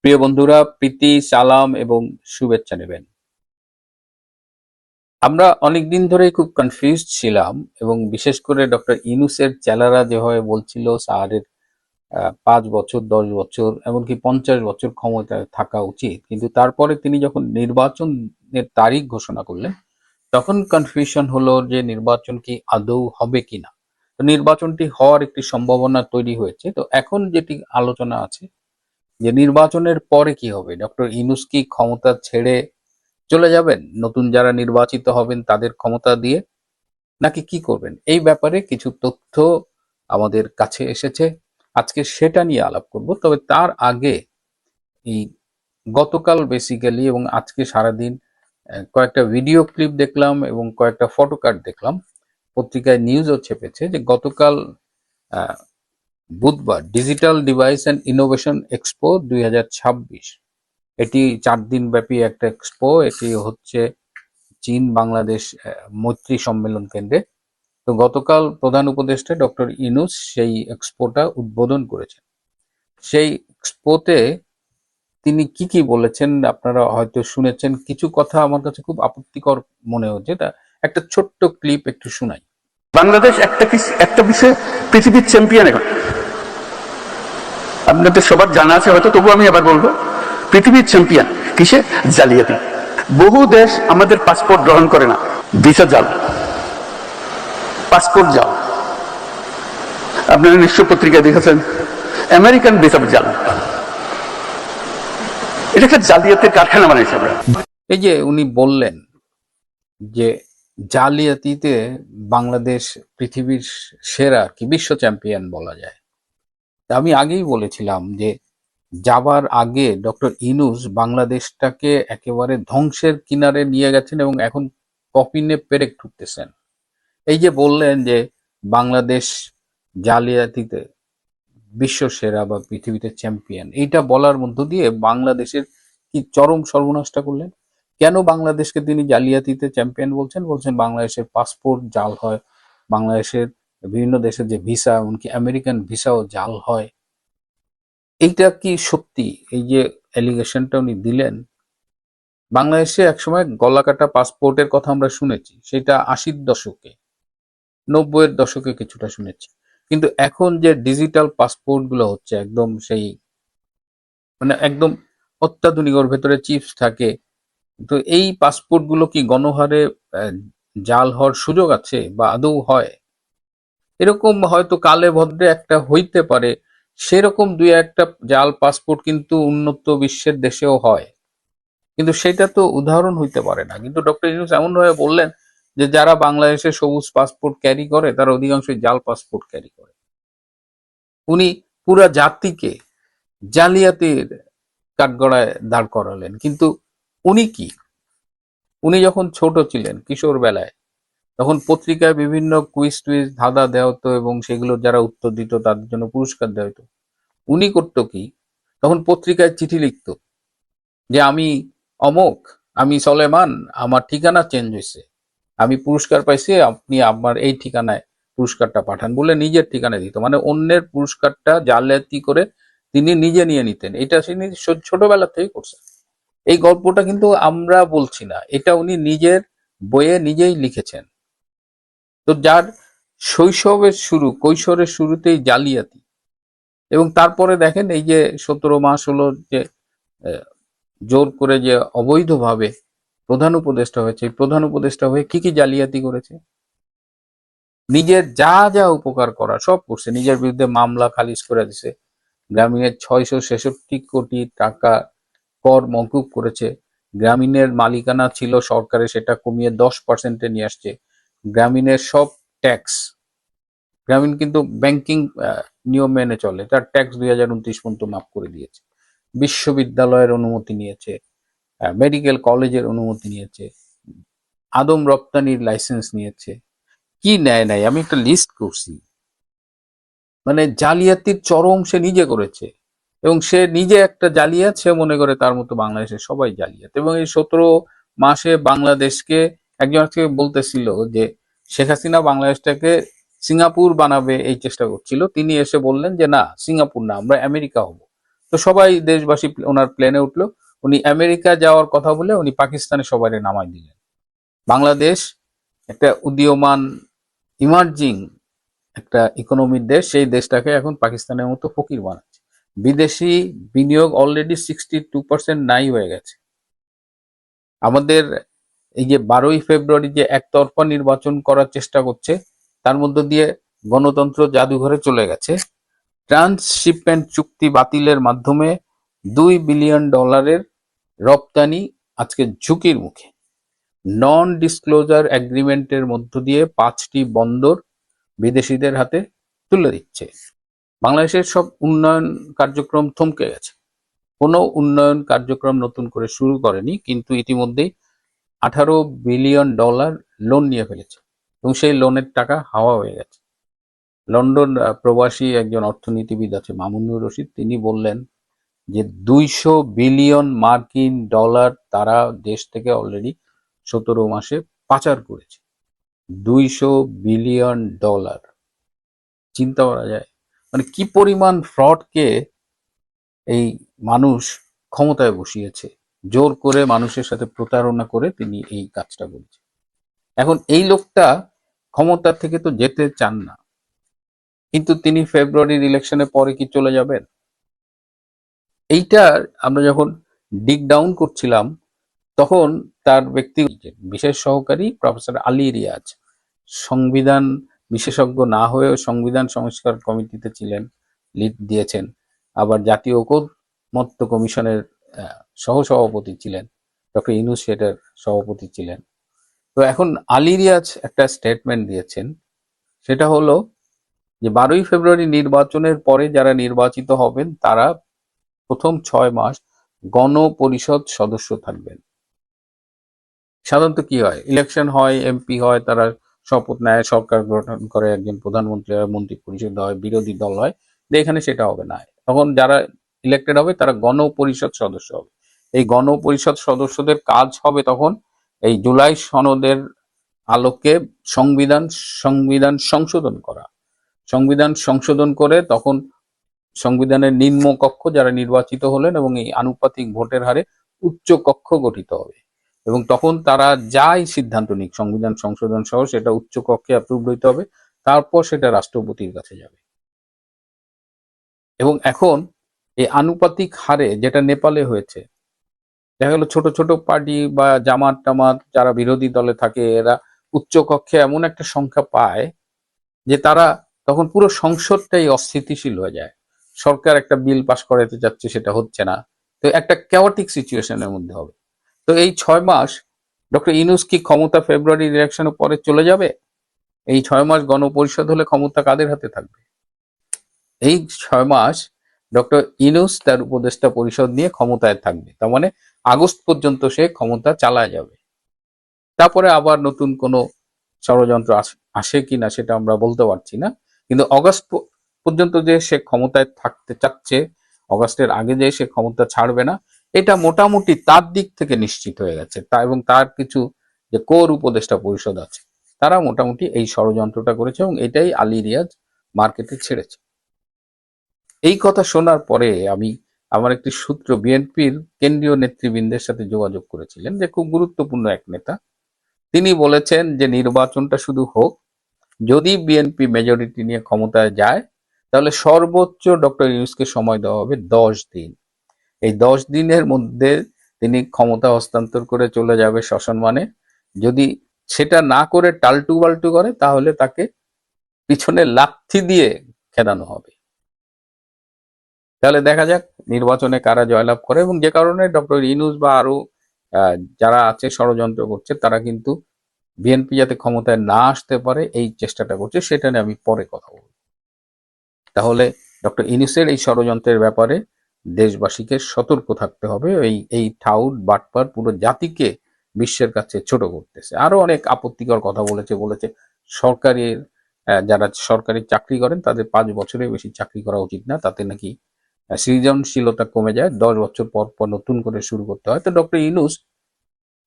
প্রিয় বন্ধুরা, প্রীতি, সালাম এবং শুভেচ্ছা নেবেন। আমরা অনেকদিন ধরেই খুব কনফিউজড ছিলাম এবং বিশেষ করে ডক্টর ইউনূসের চেলারা যেভাবে বলছিল স্যারের ৫ বছর, ১০ বছর, এমনকি ৫০ বছর ক্ষমতায় থাকা উচিত, কিন্তু তারপরে তিনি যখন নির্বাচনের তারিখ ঘোষণা করলেন তখন কনফিউশন হলো যে নির্বাচন কি আদৌ হবে কিনা। তো নির্বাচনটি হওয়ার একটি সম্ভাবনা তৈরি হয়েছে। তো এখন যেটি আলোচনা আছে যে নির্বাচনের পরে কি হবে, ডক্টর ইউনূস কি ক্ষমতা ছেড়ে চলে যাবেন নতুন যারা নির্বাচিত হবেন তাদের ক্ষমতা দিয়ে, নাকি কি করবেন? এই ব্যাপারে কিছু তথ্য আমাদের কাছে এসেছে, আজকে সেটা নিয়ে আলাপ করব। তবে তার আগে এই গতকাল বেসিক্যালি এবং আজকে সারাদিন কয়েকটা ভিডিও ক্লিপ দেখলাম এবং কয়েকটা ফটো কার্ড দেখলাম, পত্রিকায় নিউজও ছেপেছে যে গতকাল আহ, বুধবার digital device and innovation expo 2026, এটি 4 দিন ব্যাপী একটা এক্সপো। এটি হচ্ছে চীন বাংলাদেশ মৈত্রী সম্মেলন কেন্দ্রে। তো গতকাল প্রধান উপদেষ্টা ডক্টর ইউনূস সেই এক্সপোটা উদ্বোধন করেছেন। সেই এক্সপোতে তিনি কি কি বলেছেন আপনারা হয়তো শুনেছেন। কিছু কথা আমার কাছে খুব আপত্তিকর মনে হচ্ছে, তা একটা ছোট্ট ক্লিপ একটু শোনাই। বাংলাদেশ একটা বিষয়ে পৃথিবীর চ্যাম্পিয়ন এখন। আপনাদের সবার জানা আছে হয়তো, তবু আমি আবার বলবো, পৃথিবীর চ্যাম্পিয়ন কিসে? জালিয়াতি। বহু দেশ আমাদের পাসপোর্ট গ্রহণ করে না, ভিসা জাল, পাসপোর্ট জাল। আপনারা নিশ্চয় পত্রিকায় দেখেছেন আমেরিকান ভিসা জাল। এটা একটা জালিয়াতির কারখানা বানাইছে আমরা। এই যে উনি বললেন যে জালিয়াতিতে বাংলাদেশ পৃথিবীর সেরা কি বিশ্ব চ্যাম্পিয়ন বলা যায়। তা আমি আগেই বলেছিলাম যে যাবার আগে ডক্টর ইউনূস বাংলাদেশটাকে একেবারে ধ্বংসের কিনারে নিয়ে গেছেন এবং এখন কফিনে পেরেক ঠুকতেছেন। এই যে বললেন যে বাংলাদেশ জালিয়াতিতে বিশ্ব সেরা বা পৃথিবীতে চ্যাম্পিয়ন, এইটা বলার মধ্য দিয়ে বাংলাদেশের কি চরম সর্বনাশটা করলেন। কেন বাংলাদেশকে তিনি জালিয়াতিতে চ্যাম্পিয়ন বলছেন? বলছেন বাংলাদেশের পাসপোর্ট জাল হয়, বাংলাদেশের বিভিন্ন দেশের যে ভিসা, এমনকি আমেরিকান ভিসাও জাল হয়। এইটা কি সত্যি? এই যে অ্যালিগেশনটা উনি দিলেন, বাংলাদেশে একসময় গলাকাটা পাসপোর্টের কথা আমরা শুনেছি, সেটা 80-র দশকে, 90-এর দশকে কিছুটা শুনেছি, কিন্তু এখন যে ডিজিটাল পাসপোর্ট গুলো হচ্ছে একদম সেই মানে একদম অত্যাধুনিক, ওর ভেতরে চিপস থাকে। তো এই পাসপোর্ট গুলো কি গণহারে আহ, জাল হওয়ার সুযোগ আছে বা আদৌ হয়? এরকম হয়তো কালে ভদ্রে একটা হইতে পারে, সেরকম দুই একটা জাল পাসপোর্ট কিন্তু উন্নত বিশ্বের দেশেও হয়, কিন্তু সেটা তো উদাহরণ হইতে পারে না। কিন্তু ডক্টর ইউনূস এমন ভাবে বললেন যে যারা বাংলাদেশে সবুজ পাসপোর্ট ক্যারি করে তারা অধিকাংশই জাল পাসপোর্ট ক্যারি করে। উনি পুরা জাতিকে জালিয়াতির কাঠগড়ায় দাঁড় করালেন। কিন্তু উনি কি, উনি যখন ছোট ছিলেন কিশোর বেলায়, তখন পত্রিকায় বিভিন্ন কুইজ টুইজ ধাঁধা দেওয়া হতো এবং সেগুলো যারা উত্তর দিত তাদের জন্য পুরস্কার দেওয়া হতো। উনি করতো কি, তখন পত্রিকায় চিঠি লিখতো যে আমি অমুক, আমি সলেমান, আমার ঠিকানা চেঞ্জ হয়েছে, আমি পুরস্কার পাইছি, আপনি আমার এই ঠিকানায় পুরস্কারটা পাঠান বলে নিজের ঠিকানা দিত। মানে অন্যের পুরস্কারটা জালিয়াতি করে তিনি নিজে নিয়ে নিতেন। এটা তিনি ছোটবেলা থেকে করছেন। এই গল্পটা কিন্তু আমরা বলছি না, এটা উনি নিজের বইয়ে নিজেই লিখেছেন। তো যার শৈশবের শুরু, কৈশোরের শুরুতেই জালিয়াতি, এবং তারপরে দেখেন এই যে 17 মাস হলো যে আহ, জোর করে যে অবৈধভাবে প্রধান উপদেষ্টা হয়েছে, এই প্রধান উপদেষ্টা হয়ে কি কি জালিয়াতি করেছে, নিজের যা যা উপকার করা সব করছে, নিজের বিরুদ্ধে মামলা খারিজ করে দিছে, গ্রামীণের 666 কোটি টাকা কর মওকুফ করেছে, গ্রামীণের মালিকানা ছিল সরকারের সেটা কমিয়ে 10%-এ নিয়ে আসছে, গ্রামীণের সব ট্যাক্স, গ্রামীণ কিন্তু ব্যাংকিং নিয়ম মেনে চলে, তার ট্যাক্স 2029 পর্যন্ত মাফ করে দিয়েছে, বিশ্ববিদ্যালয়ের অনুমতি নিয়েছে, মেডিকেল কলেজের অনুমতি নিয়েছে, আদম রপ্তানির লাইসেন্স নিয়েছে, কি নেয় নাই আমি একটা লিস্ট করছি। মানে জালিয়াতির চরম সে নিজে করেছে এবং সে নিজে একটা জালিয়াত, সে মনে করে তার মতো বাংলাদেশের সবাই জালিয়াত। এবং এই 17 মাসে বাংলাদেশকে, একজন আজকে বলতেছিল যে শেখ হাসিনা বাংলাদেশটাকে সিঙ্গাপুর বানাবে এই চেষ্টা করছিল, তিনি এসে বললেন যে না, সিঙ্গাপুর না, আমরা আমেরিকা হব। তো সবাই দেশবাসী ওনার প্লেনে উঠলো, উনি আমেরিকা যাওয়ার কথা বলে উনি পাকিস্তানে সবাই নামাই দিলেন। বাংলাদেশ একটা উদীয়মান ইমার্জিং একটা ইকোনমির দেশ, সেই দেশটাকে এখন পাকিস্তানের মতো ফকির বানাচ্ছে। বিদেশি বিনিয়োগ অলরেডি 62% নাই হয়ে গেছে। আমাদের এই যে 12ই ফেব্রুয়ারি যে একতরফা নির্বাচন করার চেষ্টা করছে, তার মধ্য দিয়ে গণতন্ত্র জাদুঘরে চলে গেছে। ট্রান্সশিপমেন্ট চুক্তি বাতিলের মাধ্যমে $2 বিলিয়ন রপ্তানি আজকে ঝুঁকির মুখে। নন ডিসক্লোজার এগ্রিমেন্টের মধ্য দিয়ে 5টি বন্দর বিদেশিদের হাতে তুলে দিচ্ছে। বাংলাদেশের সব উন্নয়ন কার্যক্রম থমকে গেছে। কোনো উন্নয়ন কার্যক্রম নতুন করে শুরু করেনি, কিন্তু ইতিমধ্যেই $18 বিলিয়ন লোন নিয়ে ফেলেছে এবং সেই লোনের টাকা হাওয়া হয়ে গেছে। লন্ডন প্রবাসী একজন অর্থনীতিবিদ আছে মামুনুর রশিদ, তিনি বললেন যে $200 বিলিয়ন তারা দেশ থেকে অলরেডি 17 মাসে পাচার করেছে। $200 বিলিয়ন, চিন্তা করা যায় মানে কি পরিমাণ ফ্রডকে এই মানুষ ক্ষমতায় বসিয়েছে, জোর করে মানুষের সাথে প্রতারণা করে তিনি এই কাজটা করেছে। এখন এই লোকটা ক্ষমতা থেকে তো যেতে চান না, কিন্তু তিনি ফেব্রুয়ারির ইলেকশনের পরে কি চলে যাবেন? এইটা আমরা যখন ডিগ ডাউন করছিলাম তখন তার ব্যক্তি বিশেষ সহকারী প্রফেসর আলী রিয়াজ, সংবিধান বিশেষজ্ঞ না হয়েও সংবিধান সংস্কার কমিটিতে ছিলেন, লিড দিয়েছেন, আবার জাতীয় ঐকমত্য কমিশনের সহসভাপতি ছিলেন, ডক্টর ইউনূস সেটার সভাপতি ছিলেন। তো এখন আলী রিয়াজ একটা স্টেটমেন্ট দিয়েছেন, সেটা হলো যে 12ই ফেব্রুয়ারি নির্বাচনের পরে যারা নির্বাচিত হবেন তারা প্রথম 6 মাস গণপরিষদ সদস্য থাকবেন। সাধারণত কি হয়, ইলেকশন হয়, এমপি হয়, তারা শপথ নেয়, সরকার গঠন করে, একজন প্রধানমন্ত্রী হয়, মন্ত্রী পরিষদ হয়, বিরোধী দল হয়। এখানে সেটা হবে না, তখন যারা ইলেক্টেড হবে তারা গণপরিষদ সদস্য হবে। এই গণপরিষদ সদস্যদের কাজ হবে তখন এই জুলাই সনদের আলোকে সংবিধান সংবিধান সংশোধন করা, সংবিধান সংশোধন করে তখন সংবিধানের নিম্নকক্ষ যারা নির্বাচিত হলেন এবং এই আনুপাতিক ভোটের হারে উচ্চ কক্ষ গঠিত হবে এবং তখন তারা যাই সিদ্ধান্ত নিক সংবিধান সংশোধন সহ সেটা উচ্চ কক্ষে অ্যাপ্রুভ হইতে হবে, তারপর সেটা রাষ্ট্রপতির কাছে যাবে। এবং এখন এই আনুপাতিক হারে যেটা নেপালে হয়েছে, দেখা গেল ছোট ছোট পার্টি বা জামাত টামাত যারা বিরোধী দলে থাকে এরা উচ্চ কক্ষে এমন একটা সংখ্যা পায় যে তারা তখন পুরো সংসদটাই অস্থিতিশীল হয়ে যায়। সরকার একটা বিল পাশ করাতে যাচ্ছে, সেটা হচ্ছে না, তো একটা ক্যাওটিক সিচুয়েশনের মধ্যে হবে। তো এই 6 মাস ডক্টর ইউনূস কি ক্ষমতা ফেব্রুয়ারি ইলেকশনের পরে চলে যাবে? এই 6 মাস গণপরিষদ হলে ক্ষমতা কাদের হাতে থাকবে? এই 6 মাস ডক্টর ইউনূস তার উপদেষ্টা পরিষদ নিয়ে ক্ষমতায় থাকবে, তার মানে আগস্ট পর্যন্ত সে ক্ষমতা চালায় যাবে। তারপরে আবার নতুন কোনো ষড়যন্ত্র আসে কিনা সেটা আমরা বলতে পারছি না, কিন্তু অগস্ট পর্যন্ত যে সে ক্ষমতায় থাকতে চাচ্ছে, অগস্টের আগে যে সে ক্ষমতা ছাড়বে না, এটা মোটামুটি তার দিক থেকে নিশ্চিত হয়ে গেছে। তা এবং তার কিছু যে কোর উপদেষ্টা পরিষদ আছে তারা মোটামুটি এই ষড়যন্ত্রটা করেছে এবং এটাই আলী রিয়াজ মার্কেটে ছেড়েছে। এই কথা শোনার পরে আমি আমার একটি সূত্র বিএনপির কেন্দ্রীয় নেতৃবৃন্দের সাথে যোগাযোগ করেছিলেন, যে খুব গুরুত্বপূর্ণ এক নেতা, তিনি বলেছেন যে নির্বাচনটা শুধু হোক, যদি বিএনপি মেজরিটি নিয়ে ক্ষমতায় যায় তাহলে সর্বোচ্চ ডক্টর ইউনূসকে সময় দেওয়া হবে 10 দিন। এই 10 দিনের মধ্যে তিনি ক্ষমতা হস্তান্তর করে চলে যাবে শ্মশানমানে। যদি সেটা না করে টালটু বাল্টু করে তাহলে তাকে পিছনে লাথি দিয়ে খেদানো হবে। তাহলে দেখা যাক নির্বাচনে কারা জয়লাভ করে, এবং যে কারণে ডক্টর ইউনূস বা আরো যারা আছে ষড়যন্ত্র করছে তারা কিন্তু বিএনপি যাতে ক্ষমতায় না আসতে পারে এই চেষ্টাটা করছে, সেটা নিয়ে আমি পরে কথা বলবো। তাহলে ডক্টর ইউনূসের এই ষড়যন্ত্রের ব্যাপারে দেশবাসীকে সতর্ক থাকতে হবে। এই ঠাউট বাটপার পুরো জাতিকে বিশ্বের কাছে ছোট করতেছে। আরো অনেক আপত্তিকর কথা বলেছে সরকারের যারা সরকারি চাকরি করেন তাদের 5 বছরের বেশি চাকরি করা উচিত না, তাতে নাকি সৃজনশীলতা কমে যায়, 10 বছর পর পর নতুন করে শুরু করতে হয়। তো ডক্টর ইউনূস,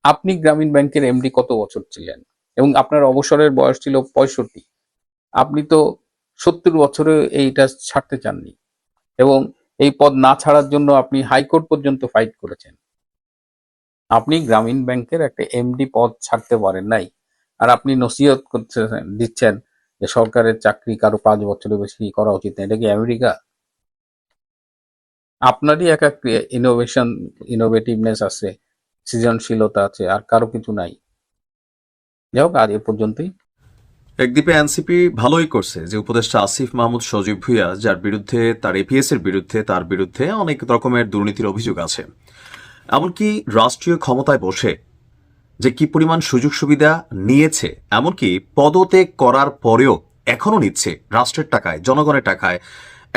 আপনি গ্রামীণ ব্যাংকের এমডি কত বছর ছিলেন এবং আপনার অবসরের বয়স ছিল 65, আপনি তো 70 বছরে এইটা ছাড়তে চাননি এবং এই পদ না ছাড়ার জন্য আপনি হাইকোর্ট পর্যন্ত ফাইট করেছেন। আপনি গ্রামীণ ব্যাংকের একটা এমডি পদ ছাড়তে পারেন নাই, আর আপনি নসিহত দিচ্ছেন যে সরকারের চাকরি কারো 5 বছরের বেশি করা উচিত না। এটা কি আমেরিকা? আপনারই একা ইনোভেটিভনেস আছে, সৃজনশীলতা আছে, আর কারো কিছু নাই। যাই হোক, আজ এ পর্যন্তই। একদ্বীপে এনসিপি ভালোই করছে যে উপদেষ্টা আসিফ মাহমুদ সজীব ভুঁইয়া, যার বিরুদ্ধে তার এপিএস এর বিরুদ্ধে তার বিরুদ্ধে অনেক রকমের দুর্নীতির অভিযোগ আছে, এমনকি রাষ্ট্রীয় ক্ষমতায় বসে যে কি পরিমাণ সুযোগ সুবিধা নিয়েছে, এমনকি পদত্যাগ করার পরেও এখনো নিচ্ছে রাষ্ট্রের টাকায়, জনগণের টাকায়।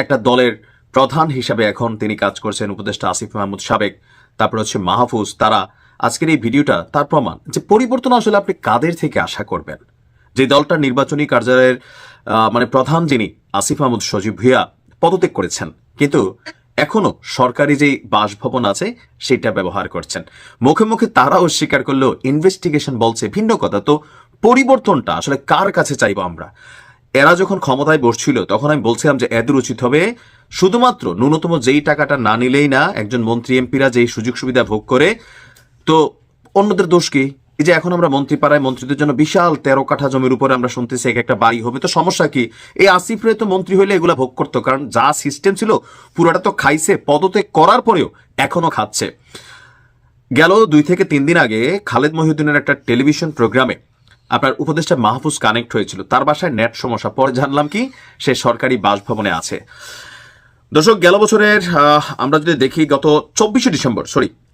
একটা দলের প্রধান হিসাবে এখন তিনি কাজ করছেন উপদেষ্টা আসিফ মাহমুদ সাবেক, তারপর হচ্ছে মাহফুজ। তারা আজকের এই ভিডিওটা তার প্রমাণ যে পরিবর্তন আসলে আপনি কাদের থেকে আশা করবেন। যে দলটার নির্বাচনী কার্যালয়ের মানে প্রধান যিনি আসিফ মাহমুদ সজীব ভুঁইয়া পদত্যাগ করেছেন, কিন্তু এখনো সরকারি যে বাসভবন আছে সেটা ব্যবহার করছেন। মুখে মুখে তারা অস্বীকার করলেও ইনভেস্টিগেশন বলছে ভিন্ন কথা। তো পরিবর্তনটা আসলে কার কাছে চাইবো আমরা? এরা যখন ক্ষমতায় বসছিল তখন আমি বলছিলাম যে এদের উচিত হবে শুধুমাত্র ন্যূনতম যেই টাকাটা না নিলেই না, একজন মন্ত্রী এমপিরা যেই সুযোগ সুবিধা ভোগ করে, তো অন্যদের দোষ কি? এই যে এখন আমরা মন্ত্রী পাড়ায় মন্ত্রীদের জন্য বিশাল 13 কাঠা জমির উপরে আমরা শুনতেছি এক একটা বাড়ি হবে, তো সমস্যা কি? এই আসিফ রে তো মন্ত্রী হইলে এগুলা ভোগ করতো, কারণ যা সিস্টেম ছিল পুরাটা তো খাইছে, পদত্যাগ করার পরেও এখনো খাচ্ছে। গেল 2 থেকে 3 দিন আগে খালেদ মহিউদ্দিনের একটা টেলিভিশন প্রোগ্রামে আপনার উপদেষ্টা মাহফুজ কানেক্ট হয়েছিল। তার বাসায় নেট সমস্যা, পরে জানলাম কি সে সরকারি বাসভবনে আছে। দর্শক, গেল বছরের আমরা যদি দেখি গত 24শে ডিসেম্বর,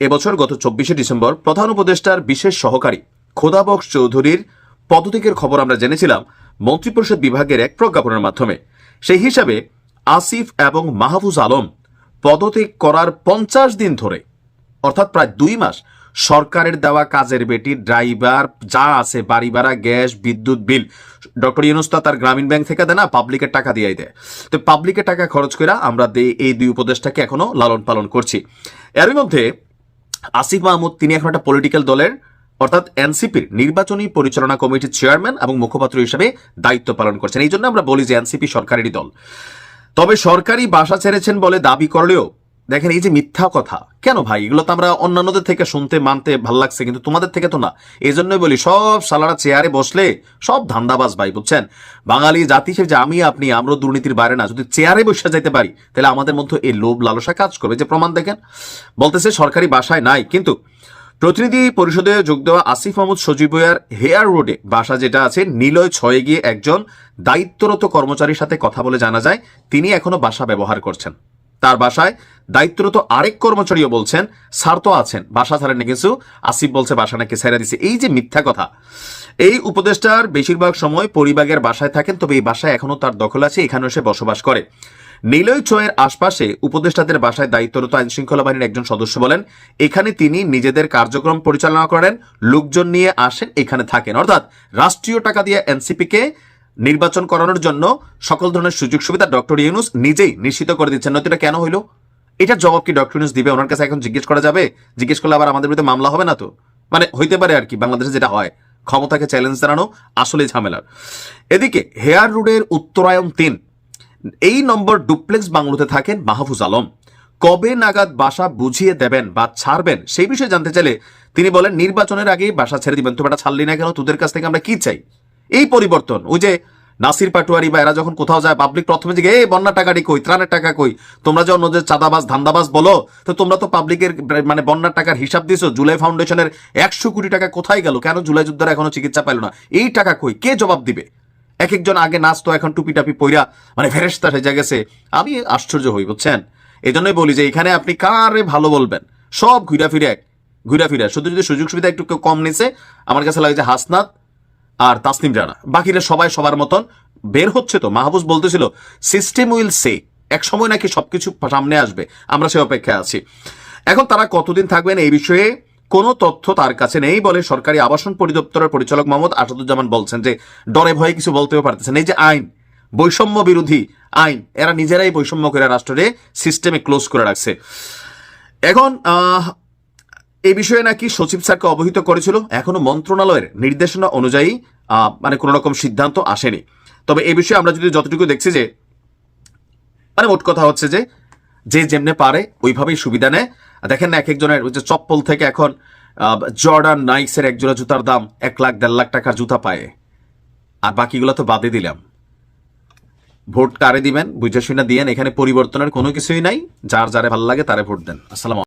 এবছর গত 24শে ডিসেম্বর প্রধান উপদেষ্টার বিশেষ সহকারী খোদাবক্স চৌধুরীর পদত্যাগের খবর আমরা জেনেছিলাম মন্ত্রিপরিষদ বিভাগের এক প্রজ্ঞাপনের মাধ্যমে। সেই হিসাবে আসিফ এবং মাহফুজ আলম পদত্যাগ করার 50 দিন ধরে, অর্থাৎ প্রায় 2 মাস সরকারের দেওয়া কাজের বেটি, ড্রাইভার, যা আছে, বাড়ি ভাড়া, গ্যাস, বিদ্যুৎ বিল, ডক্টর ইউনূস তার গ্রামীণ ব্যাংক থেকে দেয় না, পাবলিকের টাকা দিয়ে দেয়। তো পাবলিকের টাকা খরচ করে আমরা এই 2 উপদেষ্টাকে এখনো লালন পালন করছি। এর মধ্যে আসিফ মাহমুদ তিনি এখন একটা পলিটিক্যাল দলের, অর্থাৎ এনসিপির নির্বাচনী পরিচালনা কমিটির চেয়ারম্যান এবং মুখপাত্র হিসেবে দায়িত্ব পালন করছেন। এই জন্য আমরা বলি যে এনসিপি সরকারেরই দল। তবে সরকারি বাসা ছেড়েছেন বলে দাবি করলেও দেখেন এই যে মিথ্যা কথা, কেন ভাই? এগুলো তো আমরা অন্যান্যদের থেকে শুনতে মানতে ভাল লাগছে, কিন্তু তোমাদের থেকে তো না। এই জন্যই বলি সব সালারা চেয়ারে বসলে সব ধান্দাবাজ ভাই, বুঝছেন? বাঙালি জাতি হিসেবে যে আমরা দুর্নীতির বাইরে না, যদি চেয়ারে বসে যাইতে পারি তাহলে আমাদের মধ্যে এই লোভ লালসা কাজ করবে। যে প্রমাণ দেখেন, বলতেছে সরকারি বাসায় নাই, কিন্তু প্রতিনিধি পরিষদে যোগ দেওয়া আসিফ মাহমুদ সজীব ভুঁইয়ার হেয়ার রোডে বাসা যেটা আছে, নিলয় 6 গিয়ে একজন দায়িত্বরত কর্মচারীর সাথে কথা বলে জানা যায় তিনি এখনো বাসা ব্যবহার করছেন। তার বাসায় দায়িত্বরত আরেক কর্মচারীও বলছেন স্যার তো আছেন, বাসা ছাড়েননি, কিছু আসিফ বলছে বাসা নাকি ছেড়ে দিছে। এই যে মিথ্যা কথা। এই উপদেষ্টার বেশিরভাগ সময় পরিবাগের বাসায় থাকেন, তবে এই বাসায় এখনো তার দখল আছে, এখানে এসে বসবাস করে। নিলয় 6 এর আশপাশে উপদেষ্টাদের বাসায় দায়িত্বরত আইন শৃঙ্খলা বাহিনীর একজন সদস্য বলেন এখানে তিনি নিজেদের কার্যক্রম পরিচালনা করেন, লোকজন নিয়ে আসেন, এখানে থাকেন। অর্থাৎ রাষ্ট্রীয় টাকা দিয়ে এনসিপি কে নির্বাচন করানোর জন্য সকল ধরনের সুযোগ সুবিধা ডক্টর ইউনূস নিজেই নিশ্চিত করে দিচ্ছেন। নয়তো এটা কেন হইল? এটার জবাব কি ডক্টর ইউনূস দিবে? ওনার কাছে এখন জিজ্ঞেস করা যাবে? জিজ্ঞেস করলে আবার আমাদের বিরুদ্ধে মামলা হবে না তো? মানে হইতে পারে আর কি, বাংলাদেশে যেটা হয়, ক্ষমতাকে চ্যালেঞ্জ জানানো আসলে ঝামেলার। এদিকে হেয়ার রোডের উত্তরায়ণ 3 এই নম্বর ডুপ্লেক্স বাংলোতে থাকেন মাহফুজ আলম। কবে নাগাদ বাসা বুঝিয়ে দেবেন বা ছাড়বেন সেই বিষয়ে জানতে চাইলে তিনি বলেন নির্বাচনের আগেই বাসা ছেড়ে দিবেন। তো এটা ছাড়লি না কেন? তোদের কাছ থেকে আমরা কি চাই? এই পরিবর্তন। ওই যে নাসির পাটোয়ারি বা এরা যখন কোথাও যায়, পাবলিক প্রথমে যে বন্যার টাকাটি কই, ত্রাণের টাকা কই? তোমরা যে অন্যদের চাঁদাবাজ ধান্দাবাজ বলো, তো তোমরা তো পাবলিকের মানে বন্যার টাকার হিসাব দিছো। জুলাই ফাউন্ডেশনের 100 কোটি টাকা কোথায় গেল? কেন জুলাই যোদ্ধারা এখনো চিকিৎসা পাইল না? এই টাকা কই? কে জবাব দিবে? এক একজন আগে নাচতো, এখন টুপি টাপি পইরা মানে ফেরেশতা সেজে গেছে। আমি আশ্চর্য হই, বুঝছেন? এই জন্যই বলি যে এখানে আপনি কারে ভালো বলবেন? সব ঘুরা ফিরে শুধু যদি সুযোগ সুবিধা একটু কম নিছে, আমার কাছে লাগে যে হাসনাত আর তাসনিম জানা, বাকিরা সবাই সবার মতন বের হচ্ছে। তো মাহফুজ বলতেছিল সিস্টেম উইল সে, এক সময় নাকি সবকিছু সামনে আসবে, আমরা সে অপেক্ষায় আছি। এখন তারা কতদিন থাকবেন এই বিষয়ে কোনো তথ্য তার কাছে নেই বলে সরকারি আবাসন পরিদপ্তরের পরিচালক মোহাম্মদ আসাদুজ্জামান বলছেন যে ডরে ভয়ে কিছু বলতেও পারতেছেন। এই যে আইন, বৈষম্য বিরোধী আইন, এরা নিজেরাই বৈষম্য করে রাষ্ট্রে সিস্টেমে ক্লোজ করে রাখছে। এখন এই বিষয়ে নাকি সচিব স্যারকে অবহিত করেছিল, এখনো মন্ত্রণালয়ের নির্দেশনা অনুযায়ী মানে কোনো রকম সিদ্ধান্ত আসেনি। তবে এই বিষয়ে আমরা যদি যতটুকু দেখছি যে মানে মোট কথা হচ্ছে যে যে যেমনে পারে ওইভাবেই সুবিধা নেয়। দেখেন না, এক একজনের ওই যে চপ্পল থেকে এখন জর্ডান নাইক্সের এক জোড়া জুতার দাম 1 লাখ 1.5 লাখ টাকার জুতা পায়, আর বাকিগুলো তো বাদে দিলাম। ভোট কারে দিবেন বুঝে শুনে দিয়েন, এখানে পরিবর্তনের কোনো কিছুই নাই, যার যারে ভালো লাগে তারে ভোট দেন। আসসালাম।